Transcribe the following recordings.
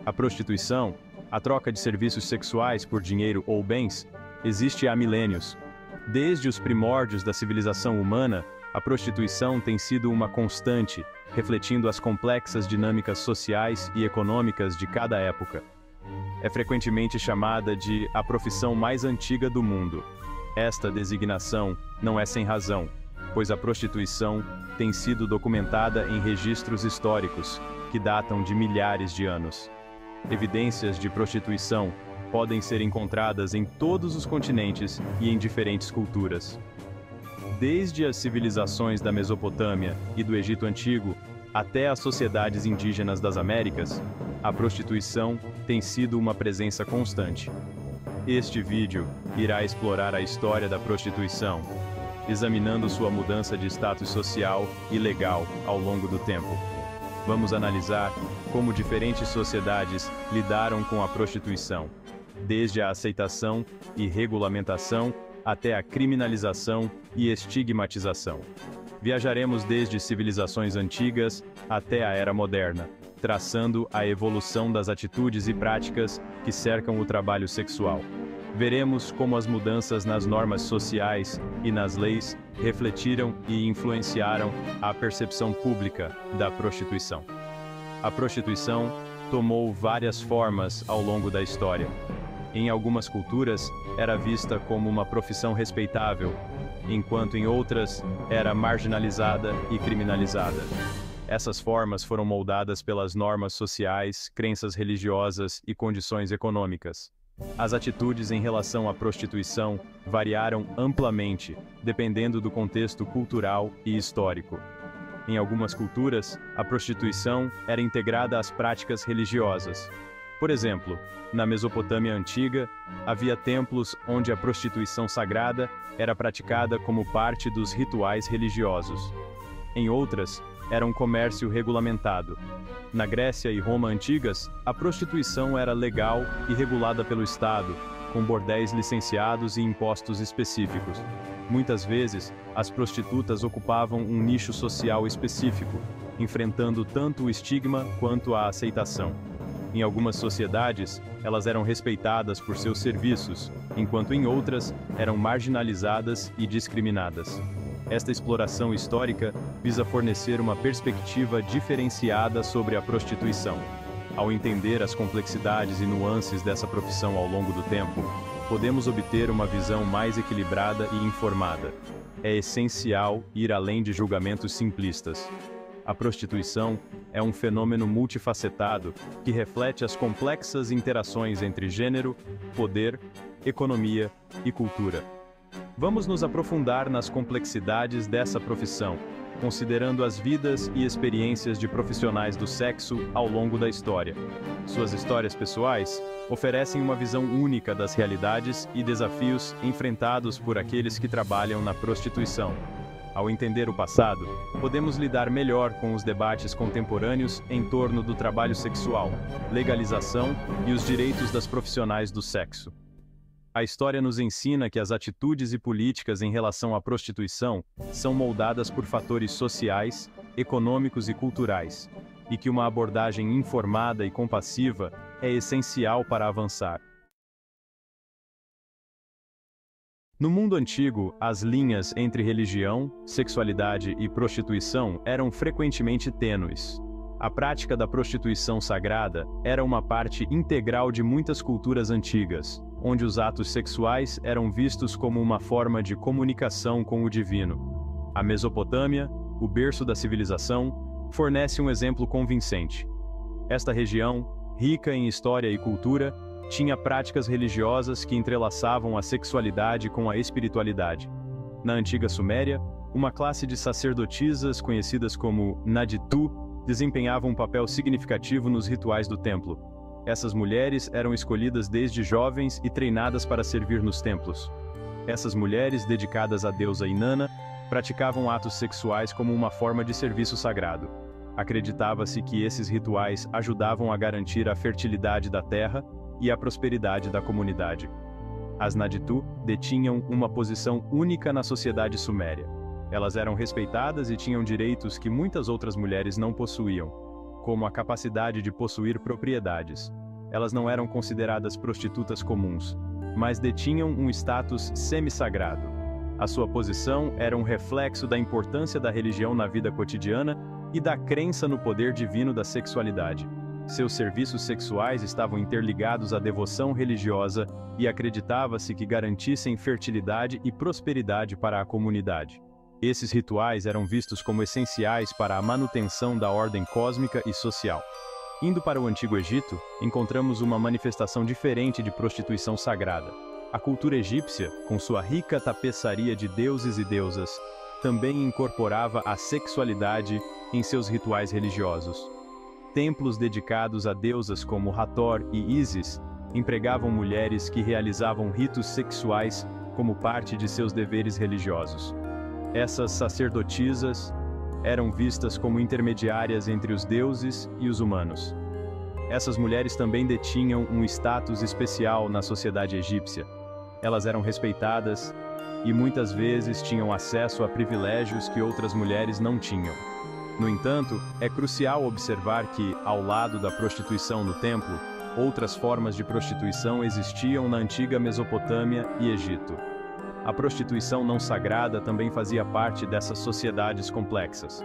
A prostituição, a troca de serviços sexuais por dinheiro ou bens, existe há milênios. Desde os primórdios da civilização humana, a prostituição tem sido uma constante, refletindo as complexas dinâmicas sociais e econômicas de cada época. É frequentemente chamada de a profissão mais antiga do mundo. Esta designação não é sem razão, pois a prostituição tem sido documentada em registros históricos, que datam de milhares de anos. Evidências de prostituição podem ser encontradas em todos os continentes e em diferentes culturas. Desde as civilizações da Mesopotâmia e do Egito Antigo até as sociedades indígenas das Américas, a prostituição tem sido uma presença constante. Este vídeo irá explorar a história da prostituição, examinando sua mudança de status social e legal ao longo do tempo. Vamos analisar como diferentes sociedades lidaram com a prostituição, desde a aceitação e regulamentação até a criminalização e estigmatização. Viajaremos desde civilizações antigas até a era moderna, traçando a evolução das atitudes e práticas que cercam o trabalho sexual. Veremos como as mudanças nas normas sociais e nas leis refletiram e influenciaram a percepção pública da prostituição. A prostituição tomou várias formas ao longo da história. Em algumas culturas, era vista como uma profissão respeitável, enquanto em outras, era marginalizada e criminalizada. Essas formas foram moldadas pelas normas sociais, crenças religiosas e condições econômicas. As atitudes em relação à prostituição variaram amplamente, dependendo do contexto cultural e histórico. Em algumas culturas, a prostituição era integrada às práticas religiosas. Por exemplo, na Mesopotâmia antiga, havia templos onde a prostituição sagrada era praticada como parte dos rituais religiosos. Em outras, era um comércio regulamentado. Na Grécia e Roma antigas, a prostituição era legal e regulada pelo Estado, com bordéis licenciados e impostos específicos. Muitas vezes, as prostitutas ocupavam um nicho social específico, enfrentando tanto o estigma quanto a aceitação. Em algumas sociedades, elas eram respeitadas por seus serviços, enquanto em outras, eram marginalizadas e discriminadas. Esta exploração histórica visa fornecer uma perspectiva diferenciada sobre a prostituição. Ao entender as complexidades e nuances dessa profissão ao longo do tempo, podemos obter uma visão mais equilibrada e informada. É essencial ir além de julgamentos simplistas. A prostituição é um fenômeno multifacetado que reflete as complexas interações entre gênero, poder, economia e cultura. Vamos nos aprofundar nas complexidades dessa profissão, considerando as vidas e experiências de profissionais do sexo ao longo da história. Suas histórias pessoais oferecem uma visão única das realidades e desafios enfrentados por aqueles que trabalham na prostituição. Ao entender o passado, podemos lidar melhor com os debates contemporâneos em torno do trabalho sexual, legalização e os direitos das profissionais do sexo. A história nos ensina que as atitudes e políticas em relação à prostituição são moldadas por fatores sociais, econômicos e culturais, e que uma abordagem informada e compassiva é essencial para avançar. No mundo antigo, as linhas entre religião, sexualidade e prostituição eram frequentemente tênues. A prática da prostituição sagrada era uma parte integral de muitas culturas antigas, onde os atos sexuais eram vistos como uma forma de comunicação com o divino. A Mesopotâmia, o berço da civilização, fornece um exemplo convincente. Esta região, rica em história e cultura, tinha práticas religiosas que entrelaçavam a sexualidade com a espiritualidade. Na antiga Suméria, uma classe de sacerdotisas conhecidas como Naditu desempenhavam um papel significativo nos rituais do templo. Essas mulheres eram escolhidas desde jovens e treinadas para servir nos templos. Essas mulheres, dedicadas à deusa Inanna, praticavam atos sexuais como uma forma de serviço sagrado. Acreditava-se que esses rituais ajudavam a garantir a fertilidade da terra e a prosperidade da comunidade. As Naditu detinham uma posição única na sociedade suméria. Elas eram respeitadas e tinham direitos que muitas outras mulheres não possuíam. como a capacidade de possuir propriedades. Elas não eram consideradas prostitutas comuns, mas detinham um status semi-sagrado. A sua posição era um reflexo da importância da religião na vida cotidiana e da crença no poder divino da sexualidade. Seus serviços sexuais estavam interligados à devoção religiosa e acreditava-se que garantissem fertilidade e prosperidade para a comunidade. Esses rituais eram vistos como essenciais para a manutenção da ordem cósmica e social. Indo para o Antigo Egito, encontramos uma manifestação diferente de prostituição sagrada. A cultura egípcia, com sua rica tapeçaria de deuses e deusas, também incorporava a sexualidade em seus rituais religiosos. Templos dedicados a deusas como Hathor e Ísis empregavam mulheres que realizavam ritos sexuais como parte de seus deveres religiosos. Essas sacerdotisas eram vistas como intermediárias entre os deuses e os humanos. Essas mulheres também detinham um status especial na sociedade egípcia. Elas eram respeitadas e muitas vezes tinham acesso a privilégios que outras mulheres não tinham. No entanto, é crucial observar que, ao lado da prostituição no templo, outras formas de prostituição existiam na antiga Mesopotâmia e Egito. A prostituição não sagrada também fazia parte dessas sociedades complexas.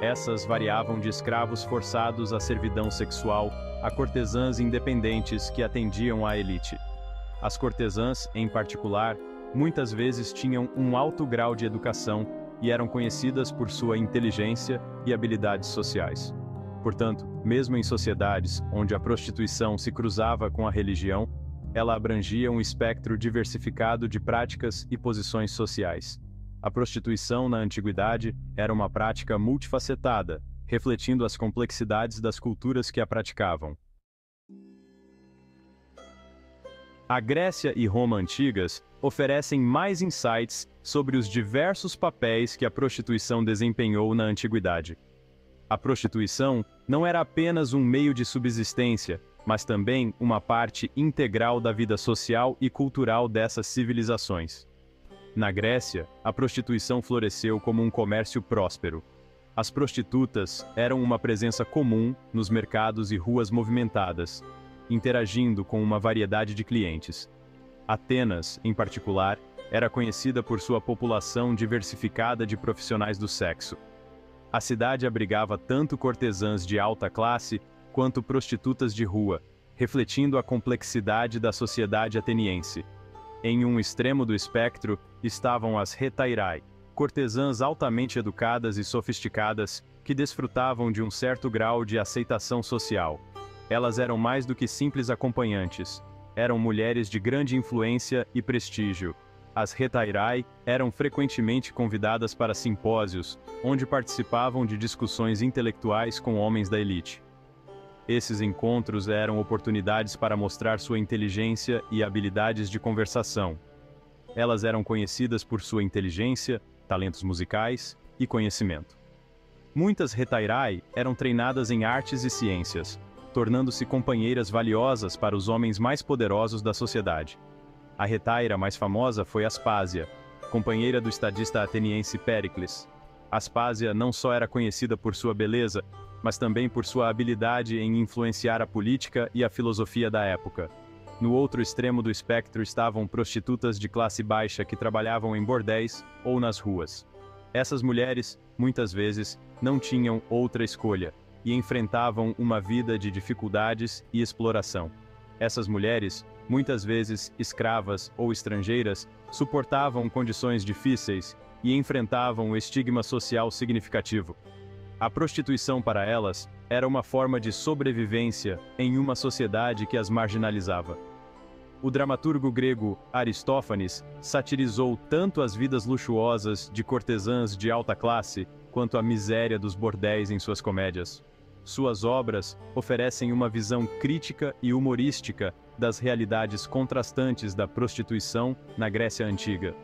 Essas variavam de escravos forçados à servidão sexual a cortesãs independentes que atendiam à elite. As cortesãs, em particular, muitas vezes tinham um alto grau de educação e eram conhecidas por sua inteligência e habilidades sociais. Portanto, mesmo em sociedades onde a prostituição se cruzava com a religião, ela abrangia um espectro diversificado de práticas e posições sociais. A prostituição na antiguidade era uma prática multifacetada, refletindo as complexidades das culturas que a praticavam. A Grécia e Roma antigas oferecem mais insights sobre os diversos papéis que a prostituição desempenhou na antiguidade. A prostituição não era apenas um meio de subsistência, mas também uma parte integral da vida social e cultural dessas civilizações. Na Grécia, a prostituição floresceu como um comércio próspero. As prostitutas eram uma presença comum nos mercados e ruas movimentadas, interagindo com uma variedade de clientes. Atenas, em particular, era conhecida por sua população diversificada de profissionais do sexo. A cidade abrigava tanto cortesãs de alta classe quanto prostitutas de rua, refletindo a complexidade da sociedade ateniense. Em um extremo do espectro estavam as hetairai, cortesãs altamente educadas e sofisticadas que desfrutavam de um certo grau de aceitação social. Elas eram mais do que simples acompanhantes. Eram mulheres de grande influência e prestígio. As hetairai eram frequentemente convidadas para simpósios, onde participavam de discussões intelectuais com homens da elite. Esses encontros eram oportunidades para mostrar sua inteligência e habilidades de conversação. Elas eram conhecidas por sua inteligência, talentos musicais e conhecimento. Muitas hetairai eram treinadas em artes e ciências, tornando-se companheiras valiosas para os homens mais poderosos da sociedade. A hetaira mais famosa foi Aspásia, companheira do estadista ateniense Péricles. Aspásia não só era conhecida por sua beleza, mas também por sua habilidade em influenciar a política e a filosofia da época. No outro extremo do espectro estavam prostitutas de classe baixa que trabalhavam em bordéis ou nas ruas. Essas mulheres, muitas vezes, não tinham outra escolha e enfrentavam uma vida de dificuldades e exploração. Essas mulheres, muitas vezes escravas ou estrangeiras, suportavam condições difíceis e enfrentavam um estigma social significativo. A prostituição para elas era uma forma de sobrevivência em uma sociedade que as marginalizava. O dramaturgo grego Aristófanes satirizou tanto as vidas luxuosas de cortesãs de alta classe quanto a miséria dos bordéis em suas comédias. Suas obras oferecem uma visão crítica e humorística das realidades contrastantes da prostituição na Grécia Antiga.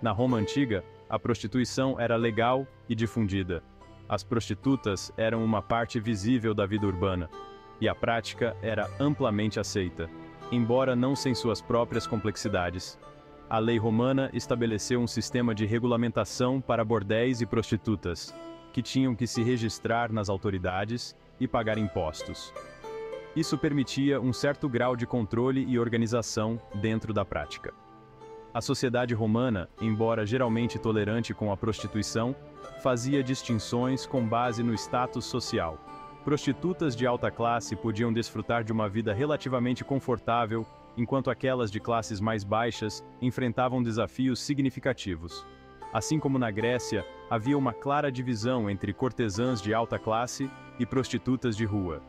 Na Roma Antiga, a prostituição era legal e difundida. As prostitutas eram uma parte visível da vida urbana, e a prática era amplamente aceita, embora não sem suas próprias complexidades. A lei romana estabeleceu um sistema de regulamentação para bordéis e prostitutas, que tinham que se registrar nas autoridades e pagar impostos. Isso permitia um certo grau de controle e organização dentro da prática. A sociedade romana, embora geralmente tolerante com a prostituição, fazia distinções com base no status social. Prostitutas de alta classe podiam desfrutar de uma vida relativamente confortável, enquanto aquelas de classes mais baixas enfrentavam desafios significativos. Assim como na Grécia, havia uma clara divisão entre cortesãs de alta classe e prostitutas de rua.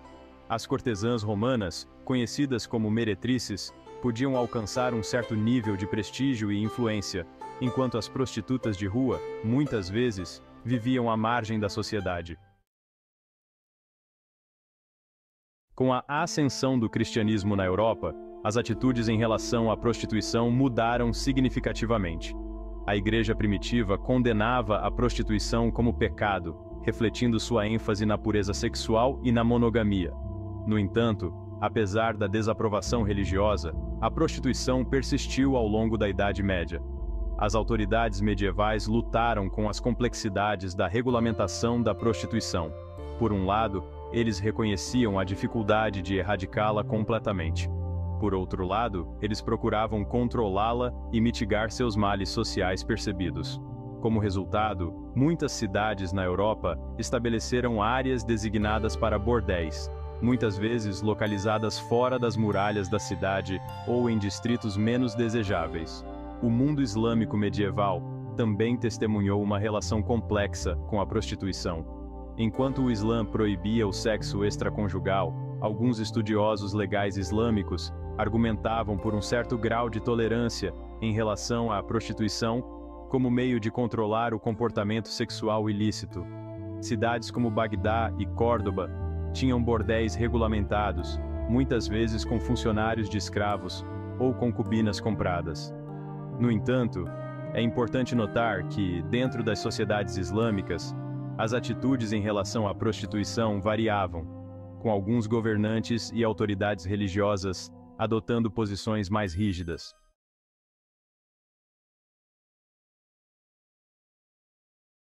As cortesãs romanas, conhecidas como meretrices, podiam alcançar um certo nível de prestígio e influência, enquanto as prostitutas de rua, muitas vezes, viviam à margem da sociedade. Com a ascensão do cristianismo na Europa, as atitudes em relação à prostituição mudaram significativamente. A Igreja primitiva condenava a prostituição como pecado, refletindo sua ênfase na pureza sexual e na monogamia. No entanto, apesar da desaprovação religiosa, a prostituição persistiu ao longo da Idade Média. As autoridades medievais lutaram com as complexidades da regulamentação da prostituição. Por um lado, eles reconheciam a dificuldade de erradicá-la completamente. Por outro lado, eles procuravam controlá-la e mitigar seus males sociais percebidos. Como resultado, muitas cidades na Europa estabeleceram áreas designadas para bordéis, muitas vezes localizadas fora das muralhas da cidade ou em distritos menos desejáveis. O mundo islâmico medieval também testemunhou uma relação complexa com a prostituição. Enquanto o Islã proibia o sexo extraconjugal, alguns estudiosos legais islâmicos argumentavam por um certo grau de tolerância em relação à prostituição como meio de controlar o comportamento sexual ilícito. Cidades como Bagdá e Córdoba tinham bordéis regulamentados, muitas vezes com funcionários de escravos ou concubinas compradas. No entanto, é importante notar que, dentro das sociedades islâmicas, as atitudes em relação à prostituição variavam, com alguns governantes e autoridades religiosas adotando posições mais rígidas.